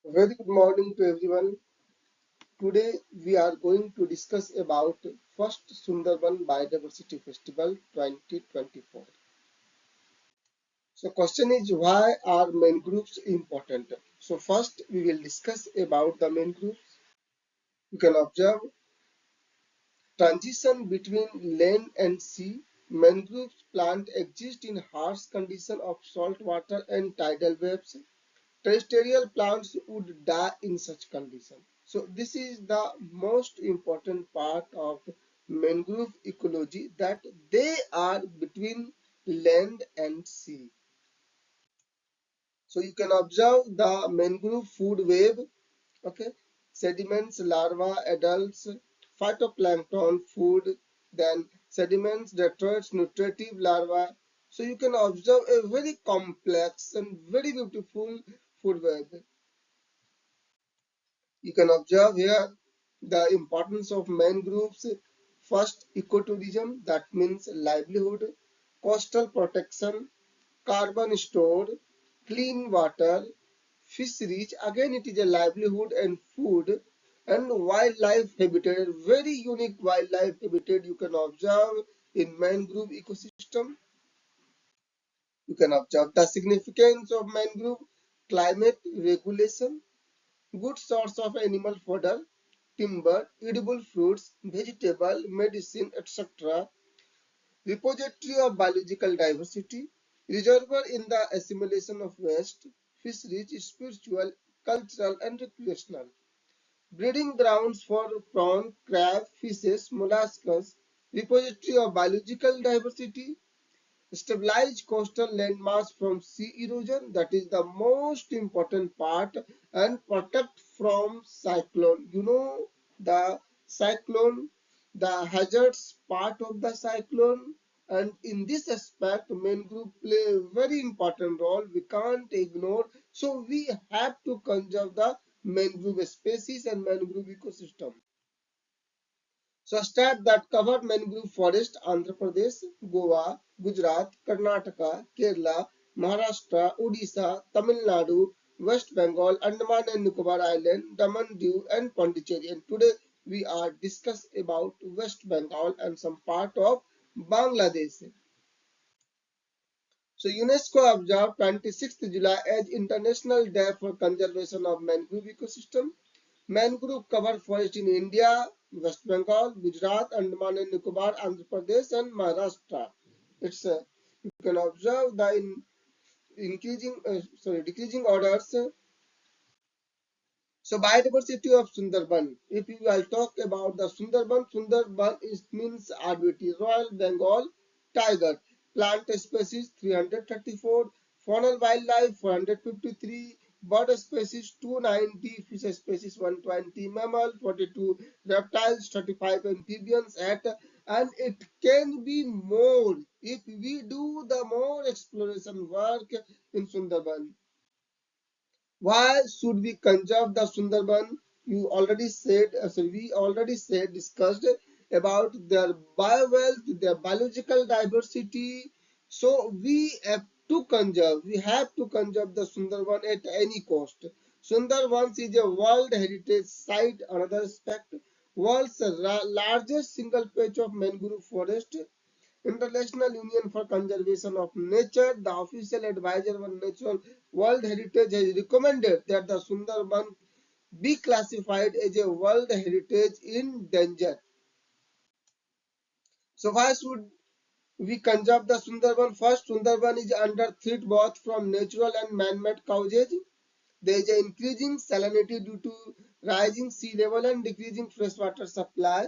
Very good morning to everyone. Today we are going to discuss about first Sundarban Biodiversity Festival 2024. So question is, why are mangroves important? So first we will discuss about the mangroves. You can observe transition between land and sea. Mangroves plant exist in harsh condition of salt water and tidal waves. Terrestrial plants would die in such conditions. So this is the most important part of mangrove ecology, that they are between land and sea. So you can observe the mangrove food web, okay, sediments, larvae, adults, phytoplankton, food, then sediments, detritus, nutritive larvae. So you can observe a very complex and very beautiful food web. You can observe here the importance of mangroves. First, ecotourism, that means livelihood, coastal protection, carbon stored, clean water, fisheries, again it is a livelihood and food, and wildlife habitat, very unique wildlife habitat you can observe in mangrove ecosystem. You can observe the significance of mangrove, climate regulation, good source of animal fodder, timber, edible fruits, vegetable, medicine, etc. Repository of biological diversity, reservoir in the assimilation of waste, fisheries, spiritual, cultural, and recreational. Breeding grounds for prawn, crab, fishes, molluscs, repository of biological diversity, stabilize coastal landmass from sea erosion, that is the most important part, and protect from cyclone. You know the cyclone, the hazards part of the cyclone, and in this aspect mangrove play a very important role, we can't ignore. So we have to conserve the mangrove species and mangrove ecosystem. So states that cover mangrove forest: Andhra Pradesh, Goa, Gujarat, Karnataka, Kerala, Maharashtra, Odisha, Tamil Nadu, West Bengal, Andaman and Nicobar Island, Daman, Diu and Pondicherry. And today we are discuss about West Bengal and some part of Bangladesh. So UNESCO observed 26th July as International Day for Conservation of Mangrove Ecosystem. Mangrove cover forest in India, West Bengal, Gujarat, Andaman and Nicobar, Andhra Pradesh, and Maharashtra. It's you can observe the decreasing orders. So biodiversity of Sundarban. If you will talk about the Sundarban, Sundarban is means RBT, Royal Bengal Tiger. Plant species 334, faunal wildlife 453, bird species 290, fish species 120, mammal 42, reptiles 35, amphibians at, and it can be more if we do the more exploration work in Sundarban. Why should we conserve the Sundarban? You already said, we already said, discussed about their biowealth, their biological diversity. So we have to conserve. We have to conserve the Sundarban at any cost. Sundarbans is a World Heritage Site. Another aspect, world's largest single patch of mangrove forest. International Union for Conservation of Nature, the official advisor on natural World Heritage, has recommended that the Sundarban be classified as a World Heritage in danger. So why should we conserve the Sundarban? First, Sundarban is under threat both from natural and man-made causes. There is an increasing salinity due to rising sea level and decreasing freshwater supply.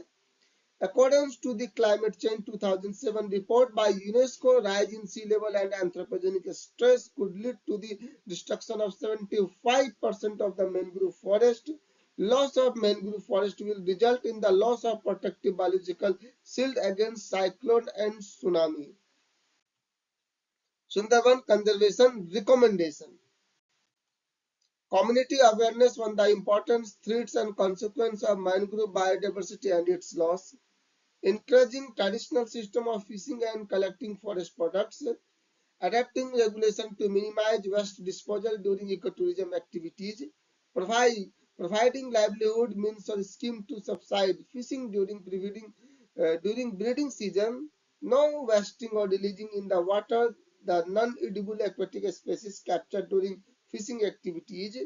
According to the Climate Change 2007 report by UNESCO, rise in sea level and anthropogenic stress could lead to the destruction of 75% of the mangrove forest. Loss of mangrove forest will result in the loss of protective biological shield against cyclone and tsunami. Sundarban Conservation Recommendation. Community awareness on the importance, threats and consequences of mangrove biodiversity and its loss. Encouraging traditional system of fishing and collecting forest products, adapting regulation to minimize waste disposal during ecotourism activities, Provide, providing livelihood means a scheme to subside fishing during breeding season. No wasting or releasing in the water the non-edible aquatic species captured during fishing activities.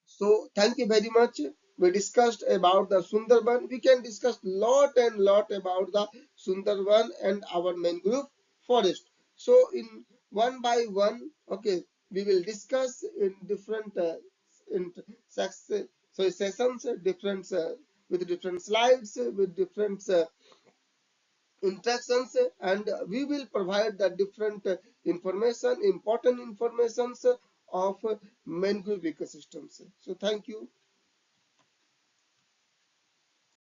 So thank you very much. We discussed about the Sundarban. We can discuss lot and lot about the Sundarban and our mangrove forest. So in one by one, okay, we will discuss in different in sex, sessions, different with different slides, with different interactions, and we will provide the different information, important informations of mangrove ecosystems. So thank you.